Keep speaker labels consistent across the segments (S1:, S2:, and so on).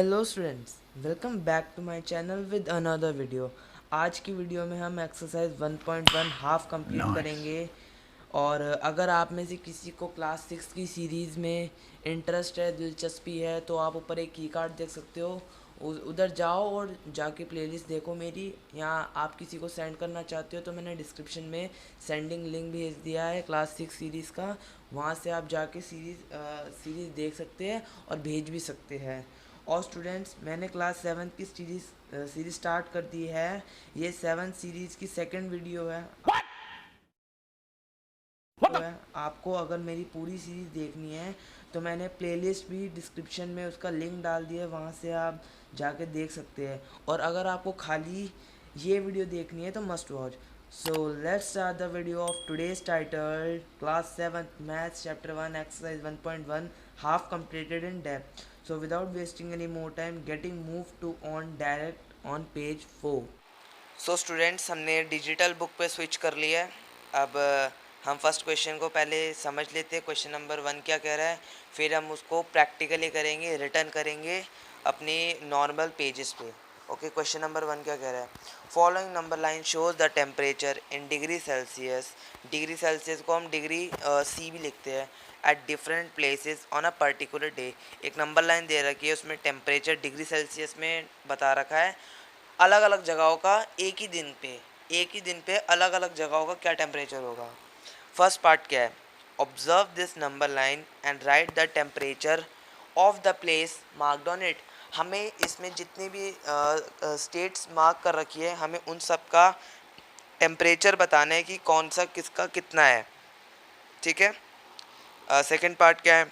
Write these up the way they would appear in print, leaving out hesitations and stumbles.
S1: Hello students, welcome back to my channel with another video. आज की video में हम एक्सरसाइज 1.1 हाफ कंप्लीट करेंगे। और अगर आप में से किसी को क्लास 6 की सीरीज़ में इंटरेस्ट है, दिलचस्पी है, तो आप ऊपर एक की कार्ड देख सकते हो। उधर जाओ और जाके प्लेलिस्ट देखो मेरी। यहाँ आप किसी को सेंड करना चाहते हो तो मैंने डिस्क्रिप्शन में सेंडिंग लिंक भेज दिया है क्लास 6 सीरीज़ का। वहाँ से आप जाके सीरीज़ देख सकते हैं और भेज भी सकते हैं। और स्टूडेंट्स, मैंने क्लास 7 की सीरीज़ स्टार्ट कर दी है। ये 7 सीरीज़ की सेकंड वीडियो है। आपको अगर मेरी पूरी सीरीज़ देखनी है तो मैंने प्लेलिस्ट भी डिस्क्रिप्शन में उसका लिंक डाल दिया है, वहाँ से आप जाके देख सकते हैं। और अगर आपको खाली ये वीडियो देखनी है तो must watch. So let's start the video of today's title class 7 maths chapter 1 exercise 1.1 half completed in depth. So without wasting any more time getting move to on direct on page 4। So students, हमने digital book पे switch कर लिया है। अब हम first question को पहले समझ लेते हैं, क्वेश्चन नंबर 1 क्या कह रहा है। फिर हम उसको प्रैक्टिकली करेंगे, रिटर्न करेंगे अपनी नॉर्मल पेजेस पे। ओके, क्वेश्चन नंबर 1 क्या कह रहा है। Following number line shows the temperature in degree Celsius. Degree Celsius को हम डिग्री सी भी लिखते हैं। At different places on a particular day. एक नंबर लाइन दे रखी है, उसमें टेम्परेचर डिग्री सेल्सियस में बता रखा है। अलग अलग जगहों का एक ही दिन पे अलग अलग जगहों का क्या टेम्परेचर होगा। फर्स्ट पार्ट क्या है। Observe this number line and right the temperature of the place marked on it. हमें इसमें जितनी भी स्टेट्स मार्क कर रखी है, हमें उन सब का टेम्परेचर बताना है कि कौन सा किसका कितना है। ठीक है। सेकेंड पार्ट क्या है।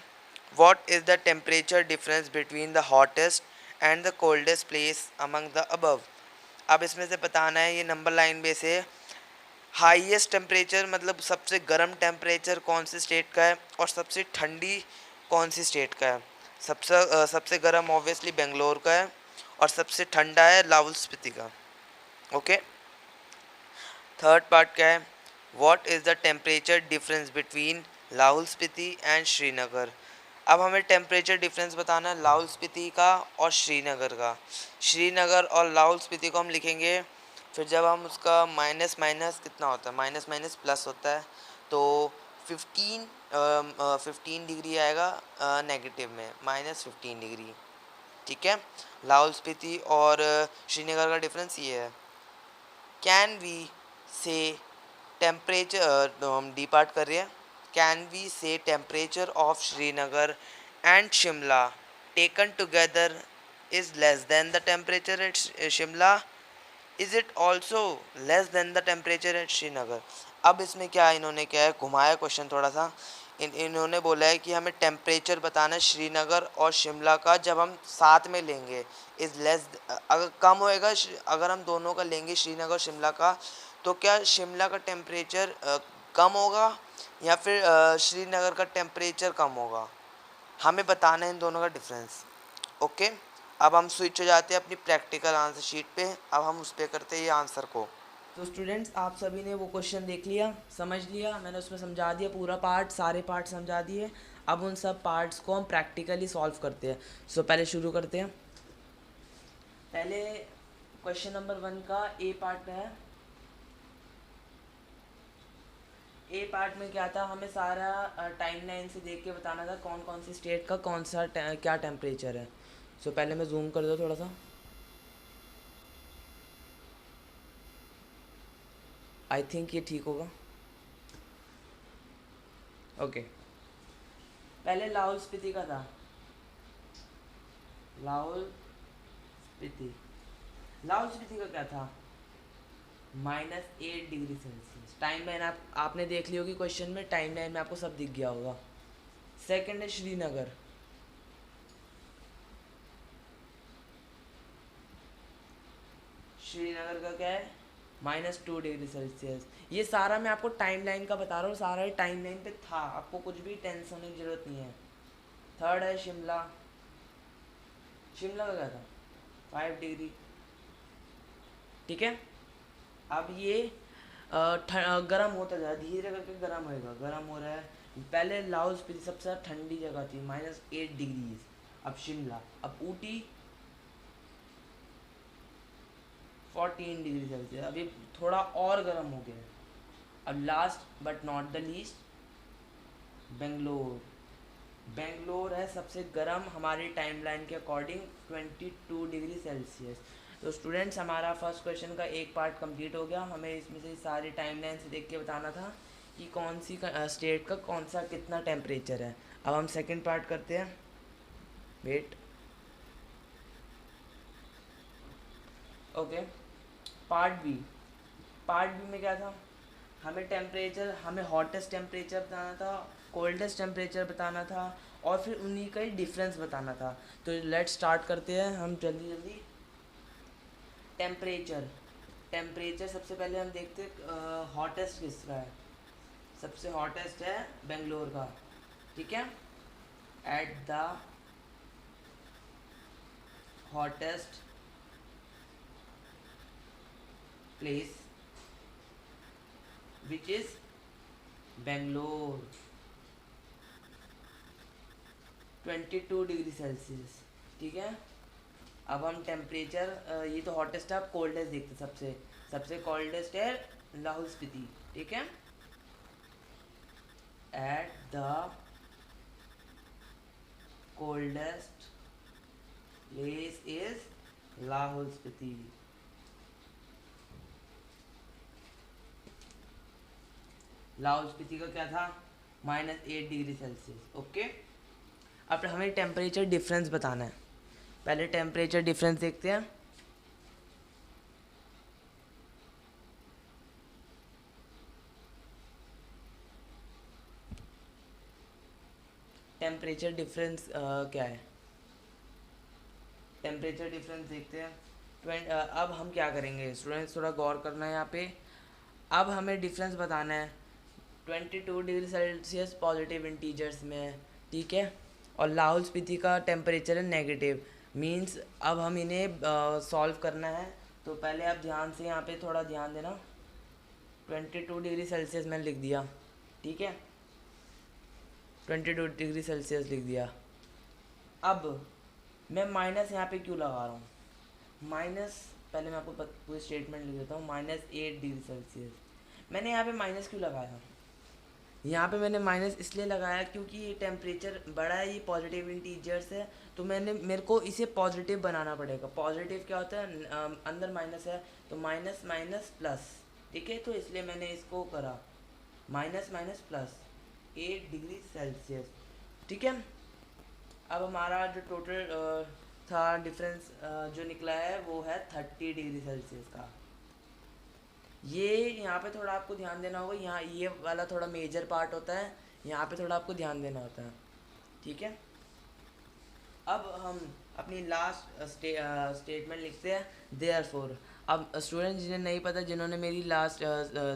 S1: What is the temperature difference between the hottest and the coldest place among the above. अब इसमें से बताना है ये नंबर लाइन में से हाईएस्ट टेम्परेचर मतलब सबसे गर्म टेम्परेचर कौन सी स्टेट का है और सबसे ठंडी कौन सी स्टेट का है। सबसे गर्म ऑब्वियसली बेंगलोर का है और सबसे ठंडा है लाहौल स्पीति का। ओके। थर्ड पार्ट क्या है। What is the temperature difference between Lahaul Spiti and Srinagar. अब हमें टेम्परेचर डिफरेंस बताना है लाहौल स्पीति का और श्रीनगर का। श्रीनगर और लाहौल स्पीति को हम लिखेंगे, फिर जब हम उसका माइनस माइनस कितना होता है, माइनस माइनस प्लस होता है, तो 15 डिग्री आएगा नेगेटिव में, -15 डिग्री। ठीक है। लाहौल स्पीति और श्रीनगर का डिफरेंस ये है। कैन वी से टेम्परेचर, हम डी पार्ट कर रहे हैं। कैन वी से temperature of Srinagar and Shimla taken together is less than the temperature at Shimla. Is it also less than the temperature at Srinagar. अब इसमें क्या इन्होंने क्या है, घुमाया क्वेश्चन थोड़ा सा। इन्होंने बोला है कि हमें टेम्परेचर बताना है श्रीनगर और शिमला का जब हम साथ में लेंगे। इज़ लेस, अगर कम होएगा, अगर हम दोनों का लेंगे श्रीनगर और शिमला का, तो क्या शिमला का टेम्परेचर कम होगा या फिर श्रीनगर का टेम्परेचर कम होगा। हमें बताना है इन दोनों का डिफरेंस। ओके। अब हम स्विच हो जाते हैं अपनी प्रैक्टिकल आंसर शीट पे। अब हम उस पर करते हैं ये आंसर को। तो स्टूडेंट्स, आप सभी ने वो क्वेश्चन देख लिया, समझ लिया। मैंने उसमें समझा दिया पूरा पार्ट, सारे पार्ट समझा दिए। अब उन सब पार्ट्स को हम प्रैक्टिकली सॉल्व करते हैं। सो पहले शुरू करते हैं। पहले क्वेश्चन नंबर 1 का ए पार्ट है। ए पार्ट में क्या था, हमें सारा टाइम लाइन से देख के बताना था कौन कौन सी स्टेट का कौन सा क्या टेम्परेचर है। सो पहले मैं जूम कर दो थोड़ा सा। आई थिंक ये ठीक होगा। ओके। पहले लाहौल स्पीति का था। लाहौल स्पीति लाहौल स्पीति का क्या था, -8 डिग्री सेल्सियस। टाइम लाइन आपने देख ली होगी क्वेश्चन में, टाइम लाइन में आपको सब दिख गया होगा। सेकंड है श्रीनगर। श्रीनगर का क्या है, -2 डिग्री सेल्सियस। ये सारा मैं आपको टाइम लाइन का बता रहा हूँ, सारा टाइम लाइन पे था, आपको कुछ भी टेंशन होने की जरूरत नहीं है। थर्ड है शिमला। शिमला का क्या था, 5 डिग्री। ठीक है। अब ये गर्म होता जा रहा है, धीरे करके गर्म होएगा, गर्म हो रहा है। पहले लाहौल स्पीति सबसे ज़्यादा ठंडी जगह थी, -8 डिग्रीज। अब शिमला, अब ऊटी 14 डिग्री सेल्सियस। अभी थोड़ा और गर्म हो गया है। अब last but not the least, Bangalore. Bangalore है सबसे गर्म हमारी टाइमलाइन के अकॉर्डिंग, 22 डिग्री सेल्सियस। तो स्टूडेंट्स, हमारा फर्स्ट क्वेश्चन का एक पार्ट कंप्लीट हो गया। हमें इसमें से सारी टाइमलाइन से देख के बताना था कि कौन सी स्टेट का कौन सा कितना टेम्परेचर है। अब हम सेकंड पार्ट करते हैं। Wait, okay. Part B. Part B में क्या था, हमें टेम्परेचर, हमें हॉटेस्ट टेम्परेचर बताना था, कोल्डेस्ट टेम्परेचर बताना था, और फिर उन्हीं का ही डिफरेंस बताना था। तो लेट स्टार्ट करते हैं हम जल्दी जल्दी। टेम्परेचर, टेम्परेचर सबसे पहले हम देखते हैं हॉटेस्ट किसका है। सबसे हॉटेस्ट है बेंगलोर का, ठीक है। At the hottest place which is Bangalore, 22 degree Celsius, ठीक है। अब हम टेम्परेचर, ये तो हॉटेस्ट है, आप कोल्डेस्ट देखते हैं। सबसे सबसे कोल्डेस्ट है लाहौल स्पीति, ठीक है। At the coldest place is Lahaul Spiti. Lahaul Spiti का क्या था, -8 डिग्री सेल्सियस, ओके। अब हमें टेम्परेचर डिफरेंस बताना है। पहले टेम्परेचर डिफरेंस देखते हैं। टेम्परेचर डिफरेंस क्या है, टेम्परेचर डिफरेंस देखते हैं। अब हम क्या करेंगे स्टूडेंट्स, थोड़ा गौर करना है यहाँ पे। अब हमें डिफरेंस बताना है। 22 डिग्री सेल्सियस पॉजिटिव इंटीजर्स में है, ठीक है। और लाहौल स्पीति का टेम्परेचर है नेगेटिव, मींस अब हम इन्हें सॉल्व करना है। तो पहले आप ध्यान से यहाँ पे थोड़ा ध्यान देना। 22 डिग्री सेल्सियस मैंने लिख दिया, ठीक है। 22 डिग्री सेल्सियस लिख दिया। अब मैं माइनस यहाँ पे क्यों लगा रहा हूँ, माइनस, पहले मैं आपको पूरी स्टेटमेंट लिख देता हूँ। -8 डिग्री सेल्सियस, मैंने यहाँ पे माइनस क्यों लगाया, यहाँ पे मैंने माइनस इसलिए लगाया क्योंकि ये टेम्परेचर बड़ा है, ये पॉजिटिव इंटीजर्स है, तो मेरे को इसे पॉजिटिव बनाना पड़ेगा। पॉजिटिव क्या होता है, अंदर माइनस है, तो माइनस माइनस प्लस, ठीक है। तो इसलिए मैंने इसको करा minus minus plus 8 degree Celsius, ठीक है। अब हमारा जो टोटल था डिफरेंस जो निकला है वो है 30 डिग्री सेल्सियस का। ये यहाँ पे थोड़ा आपको ध्यान देना होगा, यहाँ ये वाला थोड़ा मेजर पार्ट होता है, यहाँ पे थोड़ा आपको ध्यान देना होता है, ठीक है। अब हम अपनी लास्ट स्टेटमेंट लिखते हैं, देयरफॉर। अब स्टूडेंट जिन्हें नहीं पता, जिन्होंने मेरी लास्ट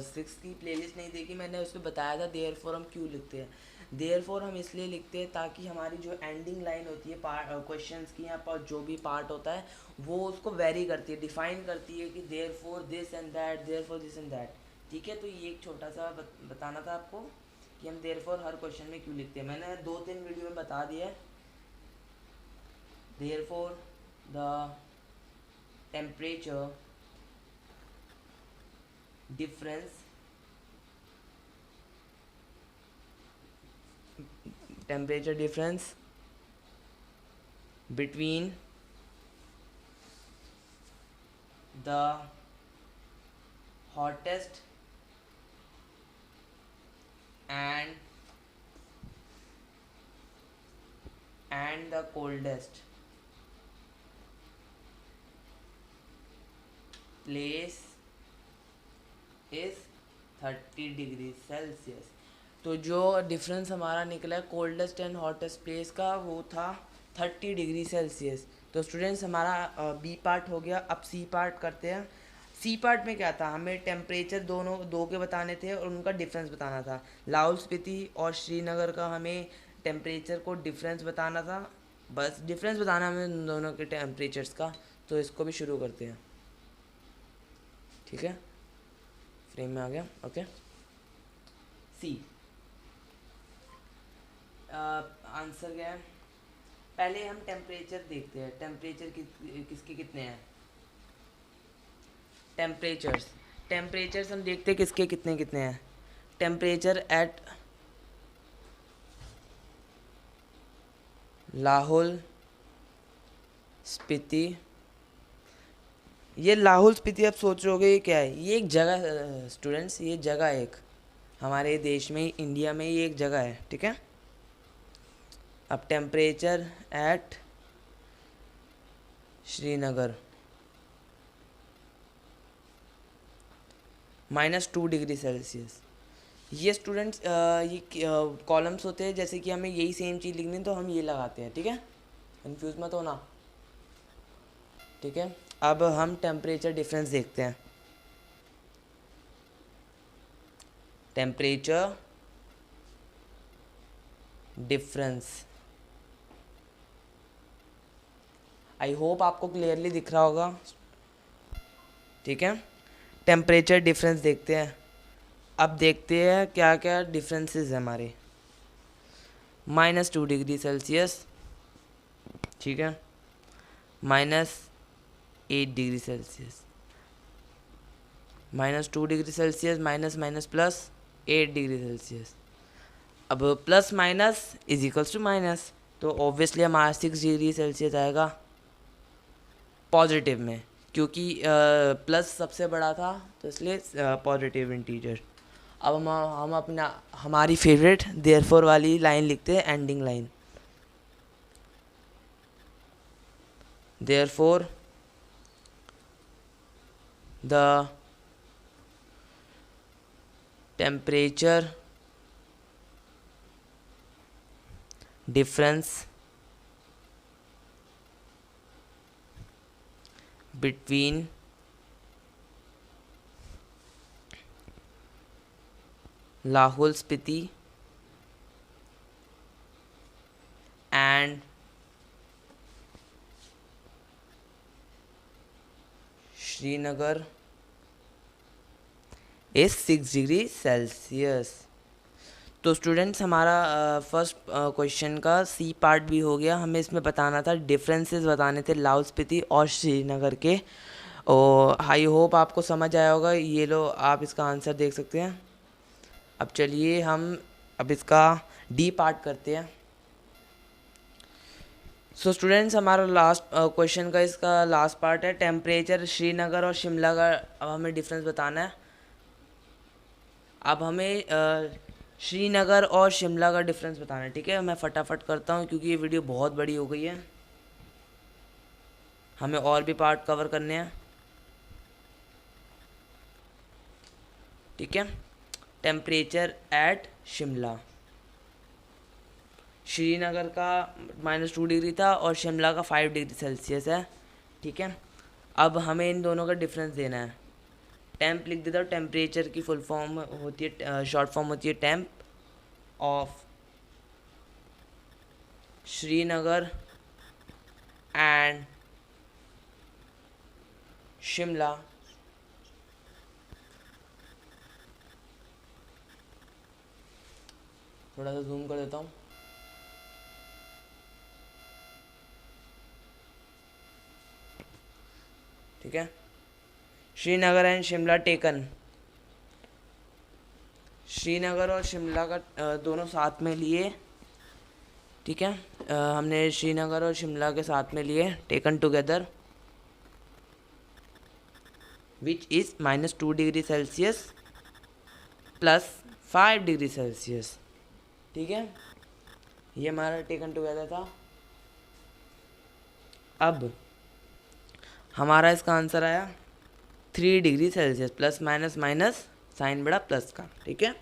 S1: 6 की प्लेलिस्ट नहीं देखी, मैंने उसमें बताया था देयरफॉर हम क्यों लिखते हैं। देयरफॉर हम इसलिए लिखते हैं ताकि हमारी जो एंडिंग लाइन होती है क्वेश्चंस की, यहाँ पर जो भी पार्ट होता है वो उसको वेरी करती है, डिफाइन करती है कि therefore this and that, therefore this and that, ठीक है। तो ये एक छोटा सा बताना था आपको कि हम देयरफॉर हर क्वेश्चन में क्यों लिखते हैं। मैंने 2-3 वीडियो में बता दिया है। Therefore, the temperature difference between the hottest and the coldest place is 30 degree Celsius. तो जो डिफरेंस हमारा निकला है कोल्डेस्ट एंड हॉटेस्ट प्लेस का, वो था 30 डिग्री सेल्सियस। तो स्टूडेंट्स, हमारा बी पार्ट हो गया। अब सी पार्ट करते हैं। सी पार्ट में क्या था, हमें टेम्परेचर दोनों दो के बताने थे और उनका डिफरेंस बताना था। लाहौल स्पीति और श्रीनगर का हमें टेम्परेचर को डिफरेंस बताना था, बस डिफरेंस बताना हमें उन दोनों के टेम्परेचर्स का। तो इसको भी शुरू करते हैं, ठीक है। फ्रेम में आ गया, ओके। सी आंसर क्या है, पहले हम टेम्परेचर देखते हैं। टेम्परेचर किसके कितने हैं। टेम्परेचर्स टेम्परेचर्स हम देखते हैं किसके कितने कितने हैं। Temperature at Lahaul Spiti. ये लाहौल स्पीति आप सोच रहे होगे ये क्या है, ये एक जगह स्टूडेंट्स, ये जगह है एक हमारे देश में, इंडिया में ये एक जगह है, ठीक है। अब temperature at Srinagar -2 degree Celsius. ये स्टूडेंट्स ये कॉलम्स होते हैं, जैसे कि हमें यही सेम चीज़ लिखनी है तो हम ये लगाते हैं, ठीक है, कंफ्यूज मत होना, ठीक है। अब हम टेम्परेचर डिफरेंस देखते हैं। टेम्परेचर डिफरेंस, आई होप आपको क्लियरली दिख रहा होगा, ठीक है। टेम्परेचर डिफरेंस देखते हैं। अब देखते हैं क्या क्या डिफरेंसेस है हमारे। -2 डिग्री सेल्सियस, ठीक है, -8 degree Celsius, -2 degree Celsius, minus minus plus 8 degree Celsius. अब plus minus is equals to minus, तो ऑब्वियसली हमारा 6 डिग्री सेल्सियस आएगा पॉजिटिव में, क्योंकि प्लस सबसे बड़ा था तो इसलिए पॉजिटिव इंटीजर। अब हम अपना हमारी फेवरेट देयरफॉर वाली लाइन लिखते हैं, ending line. Therefore the temperature difference between Lahore Spiti and Srinagar is 6 degree Celsius. तो स्टूडेंट्स हमारा फर्स्ट क्वेश्चन का सी पार्ट भी हो गया। हमें इसमें बताना था, डिफरेंसेस बताने थे लाहौल स्पीति और श्रीनगर के। और आई होप आपको समझ आया होगा। ये लो आप इसका आंसर देख सकते हैं। अब चलिए हम अब इसका डी पार्ट करते हैं। सो स्टूडेंट्स हमारा लास्ट क्वेश्चन का इसका लास्ट पार्ट है, टेम्परेचर श्रीनगर और शिमला का अब हमें डिफरेंस बताना है। अब हमें श्रीनगर और शिमला का डिफरेंस बताना है, ठीक है। मैं फटाफट करता हूँ क्योंकि ये वीडियो बहुत बड़ी हो गई है, हमें और भी पार्ट कवर करने हैं, ठीक है। टेम्परेचर एट शिमला, श्रीनगर का -2 डिग्री था और शिमला का 5 डिग्री सेल्सियस है, ठीक है। अब हमें इन दोनों का डिफरेंस देना है। टेम्प लिख देता हूँ, टेम्परेचर की फुल फॉर्म होती है, शॉर्ट फॉर्म होती है temp of Srinagar and Shimla थोड़ा सा जूम कर देता हूँ, ठीक है। श्रीनगर एंड शिमला टेकन, श्रीनगर और शिमला का दोनों साथ में लिए, ठीक है। हमने श्रीनगर और शिमला के साथ में लिए, taken together, which is -2 degree Celsius plus 5 degree Celsius, ठीक है। ये हमारा टेकन टुगेदर था। अब हमारा इसका आंसर आया 3 degree Celsius, plus minus minus sign बड़ा प्लस का, ठीक है।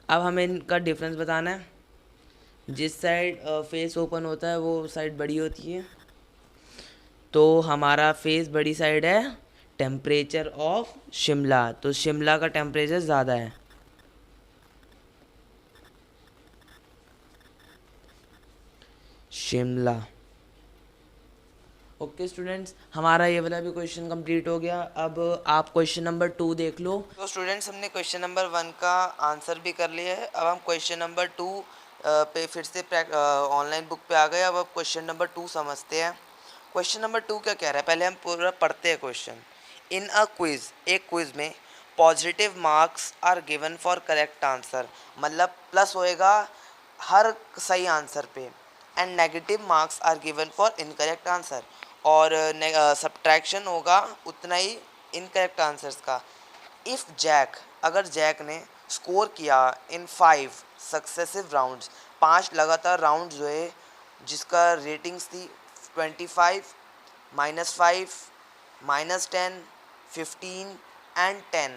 S1: अब हमें इनका डिफरेंस बताना है। जिस साइड फेस ओपन होता है वो साइड बड़ी होती है, तो हमारा फेस बड़ी साइड है टेम्परेचर ऑफ शिमला, तो शिमला का टेम्परेचर ज़्यादा है। शिमला, ओके स्टूडेंट्स, हमारा ये वाला भी क्वेश्चन कंप्लीट हो गया। अब आप क्वेश्चन नंबर 2 देख लो। तो स्टूडेंट्स हमने क्वेश्चन नंबर 1 का आंसर भी कर लिया है। अब हम क्वेश्चन नंबर 2 पे फिर से ऑनलाइन बुक पे आ गए। अब क्वेश्चन नंबर 2 समझते हैं। क्वेश्चन नंबर 2 क्या कह रहा है, पहले हम पूरा पढ़ते हैं क्वेश्चन। इन अ क्विज, एक क्विज में positive marks are given for correct answer, मतलब प्लस होएगा हर सही आंसर पे, and negative marks are given for incorrect answer, और सब्ट्रैक्शन होगा उतना ही इनकरेक्ट आंसर्स का। इफ़ जैक, अगर जैक ने स्कोर किया इन 5 सक्सेसिव राउंड्स, 5 लगातार राउंड जो है जिसका रेटिंग्स थी 25, -5, -10, 15 and 10,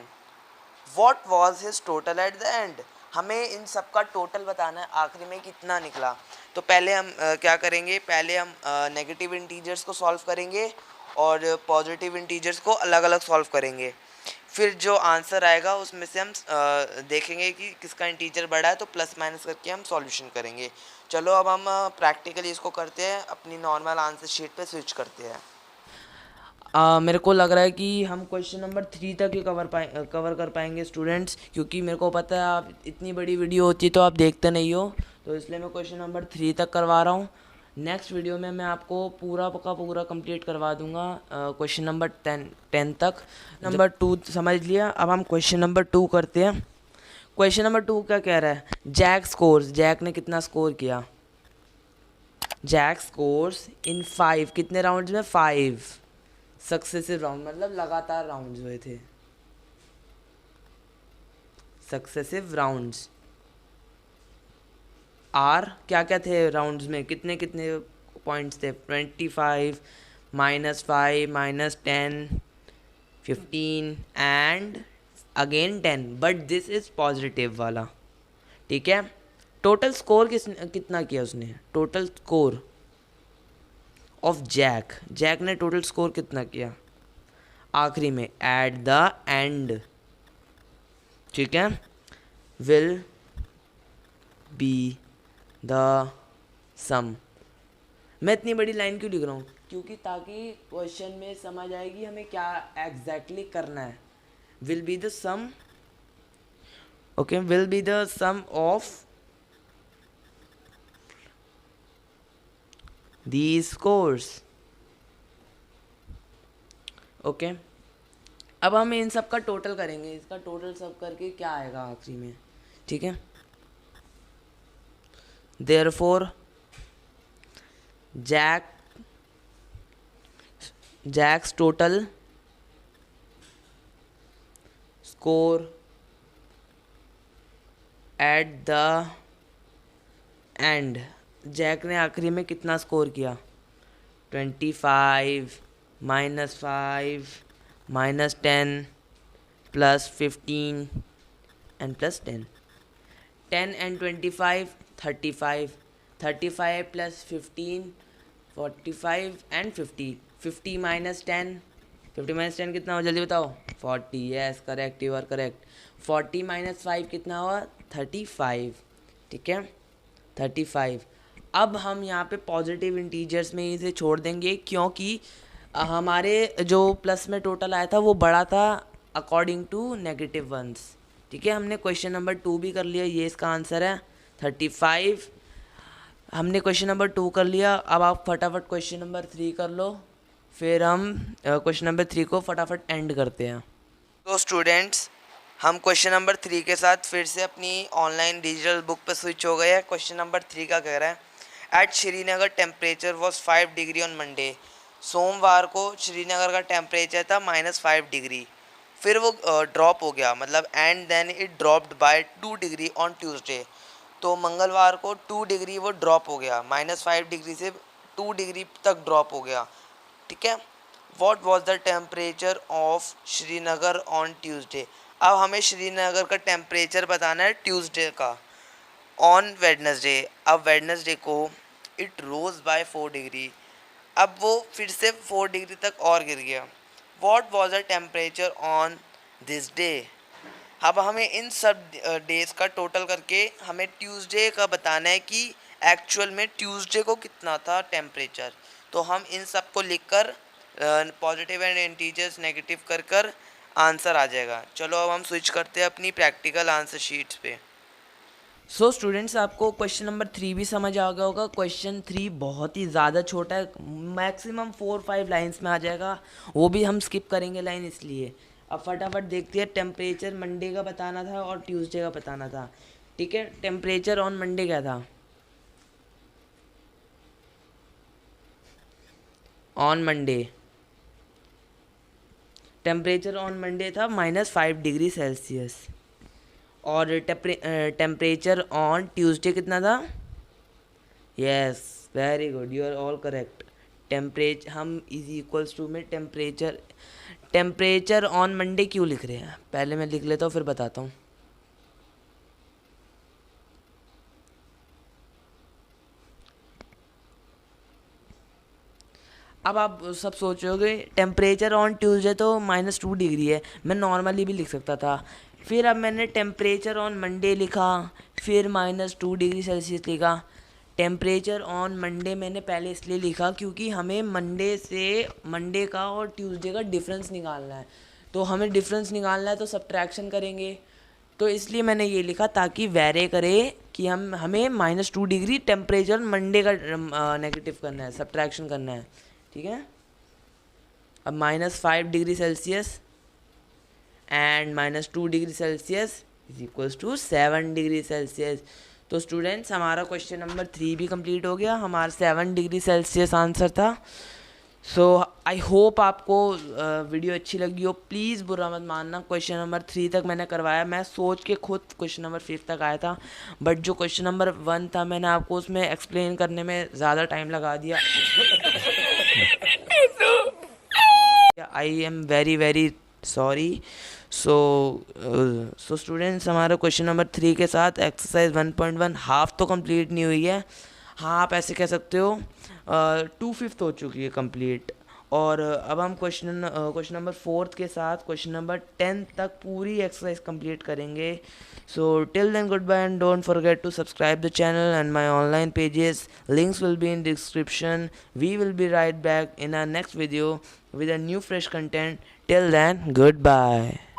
S1: what was his total at the end. हमें इन सब का टोटल बताना है आखिरी में कितना निकला। तो पहले हम क्या करेंगे, पहले हम नेगेटिव इंटीजर्स को सॉल्व करेंगे और पॉजिटिव इंटीजर्स को अलग अलग सॉल्व करेंगे। फिर जो आंसर आएगा उसमें से हम देखेंगे कि किसका इंटीजर बड़ा है, तो प्लस माइनस करके हम सॉल्यूशन करेंगे। चलो अब हम प्रैक्टिकली इसको करते हैं, अपनी नॉर्मल आंसर शीट पे स्विच करते हैं। मेरे को लग रहा है कि हम क्वेश्चन नंबर 3 तक ही कवर कर पाएंगे स्टूडेंट्स, क्योंकि मेरे को पता है आप इतनी बड़ी वीडियो होती है तो आप देखते नहीं हो, तो इसलिए मैं क्वेश्चन नंबर 3 तक करवा रहा हूँ। नेक्स्ट वीडियो में मैं आपको पूरा का पूरा कंप्लीट करवा दूंगा क्वेश्चन नंबर 10 तक। नंबर 2 समझ लिया, अब हम क्वेश्चन नंबर 2 करते हैं। क्वेश्चन नंबर 2 क्या कह रहा है, जैक स्कोर्स, जैक ने कितना स्कोर किया, जैक स्कोर्स इन 5, कितने राउंड्स में, 5 सक्सेसिव राउंड, मतलब लगातार राउंड्स हुए थे, सक्सेसिव राउंड्स। आर क्या क्या थे राउंड्स में, कितने कितने पॉइंट्स थे, 25, -5, -10, 15 and again 10, but this is positive वाला, ठीक है। टोटल स्कोर कितना किया उसने, total score of Jack, Jack ने टोटल स्कोर कितना किया आखिरी में, एट द एंड, ठीक है, विल बी द सम। मैं इतनी बड़ी लाइन क्यों लिख रहा हूँ, क्योंकि ताकि क्वेश्चन में समझ आएगी हमें क्या एग्जैक्टली करना है। Will be the sum, okay, will be the sum of these scores, okay. अब हम इन सब का टोटल करेंगे, इसका टोटल सब करके क्या आएगा आखिरी में, ठीक है। therefore Jack's total score at the end, Jack ने आखिरी में कितना स्कोर किया, 25, -5, -10, +15 and +10, 10 and 25, 35, 35 plus 15, 45 and 50, 50 minus 10, 50 minus 10 कितना हो, जल्दी बताओ, 40, yes correct, you are correct. 40 minus 5 कितना हुआ, 35, ठीक है, 35। अब हम यहाँ पे पॉजिटिव इंटीजर्स में इसे छोड़ देंगे, क्योंकि हमारे जो प्लस में टोटल आया था वो बड़ा था अकॉर्डिंग टू नेगेटिव वंस, ठीक है। हमने क्वेश्चन नंबर 2 भी कर लिया, ये इसका आंसर है 35। हमने क्वेश्चन नंबर 2 कर लिया, अब आप फटाफट क्वेश्चन नंबर 3 कर लो, फिर हम क्वेश्चन नंबर 3 को फटाफट एंड करते हैं। तो स्टूडेंट्स, हम क्वेश्चन नंबर 3 के साथ फिर से अपनी ऑनलाइन डिजिटल बुक पर स्विच हो गए हैं। क्वेश्चन नंबर 3 का कह रहा है, at Srinagar temperature was 5 degree on Monday. सोमवार को श्रीनगर का टेम्परेचर था -5 डिग्री, फिर वो ड्रॉप हो गया, मतलब and then it dropped by 2 degree on Tuesday. तो मंगलवार को 2 डिग्री वो ड्रॉप हो गया, -5 डिग्री से 2 डिग्री तक ड्रॉप हो गया, ठीक है। What was the temperature of Srinagar on Tuesday. अब हमें श्रीनगर का टेम्परेचर बताना है ट्यूसडे का, ऑन वेडनेसडे। अब वेडनेसडे को इट रोज बाय 4 डिग्री, अब वो फिर से 4 डिग्री तक और गिर गया। What was the temperature on this day. अब हमें इन सब डेज का टोटल करके हमें ट्यूसडे का बताना है कि एक्चुअल में ट्यूसडे को कितना था टेम्परेचर। तो हम इन सब को लिख कर पॉजिटिव एंड इंटीजर्स नेगेटिव कर कर आंसर आ जाएगा। चलो अब हम स्विच करते हैं अपनी प्रैक्टिकल आंसर शीट्स पे। सो स्टूडेंट्स, आपको क्वेश्चन नंबर 3 भी समझ आ गया होगा। क्वेश्चन 3 बहुत ही ज़्यादा छोटा है, मैक्सिमम 4-5 लाइन्स में आ जाएगा, वो भी हम स्किप करेंगे लाइन इसलिए। अब फटाफट देखते हैं। टेम्परेचर मंडे का बताना था और ट्यूसडे का बताना था, ठीक है। टेम्परेचर ऑन मंडे क्या था? On Monday temperature on Monday था -5 डिग्री सेल्सियस। और टेम्परेचर ऑन ट्यूसडे कितना था? Yes, very good, you are all correct. Temperature हम इज इक्वल्स टू में टेम्परेचर ऑन मंडे क्यों लिख रहे हैं, पहले मैं लिख लेता हूँ फिर बताता हूँ। अब आप सब सोच रहे होगे टेम्परेचर ऑन ट्यूसडे तो -2 डिग्री है, मैं नॉर्मली भी लिख सकता था। फिर अब मैंने टेम्परेचर ऑन मंडे लिखा, फिर -2 डिग्री सेल्सियस लिखा। टेम्परेचर ऑन मंडे मैंने पहले इसलिए लिखा क्योंकि हमें मंडे का और ट्यूसडे का डिफरेंस निकालना है, तो हमें डिफरेंस निकालना है तो सब्ट्रैक्शन करेंगे, तो इसलिए मैंने ये लिखा ताकि वेरे करे कि हमें -2 डिग्री टेम्परेचर मंडे का नेगेटिव करना है, सब्ट्रैक्शन करना है, ठीक है। अब -5 degree Celsius and -2 degree Celsius is equals to 7 degree Celsius. तो स्टूडेंट्स, हमारा क्वेश्चन नंबर 3 भी कंप्लीट हो गया, हमारा 7 डिग्री सेल्सियस आंसर था। सो आई होप आपको वीडियो अच्छी लगी हो। प्लीज़ बुरा मत मानना, क्वेश्चन नंबर 3 तक मैंने करवाया, मैं सोच के खुद क्वेश्चन नंबर 5 तक आया था, बट जो क्वेश्चन नंबर 1 था मैंने आपको उसमें एक्सप्लेन करने में ज़्यादा टाइम लगा दिया। I am very very sorry. So students, हमारा क्वेश्चन नंबर 3 के साथ एक्सरसाइज 1.1 हाफ तो कंप्लीट नहीं हुई है। हाँ, आप ऐसे कह सकते हो 2/5 हो चुकी है कंप्लीट। और अब हम क्वेश्चन नंबर 4 के साथ क्वेश्चन नंबर 10 तक पूरी एक्सरसाइज कंप्लीट करेंगे। So till then, good bye and don't forget to subscribe the channel and my online pages, links will be in description. We will be right back in our next video with a new fresh content. Till then, goodbye.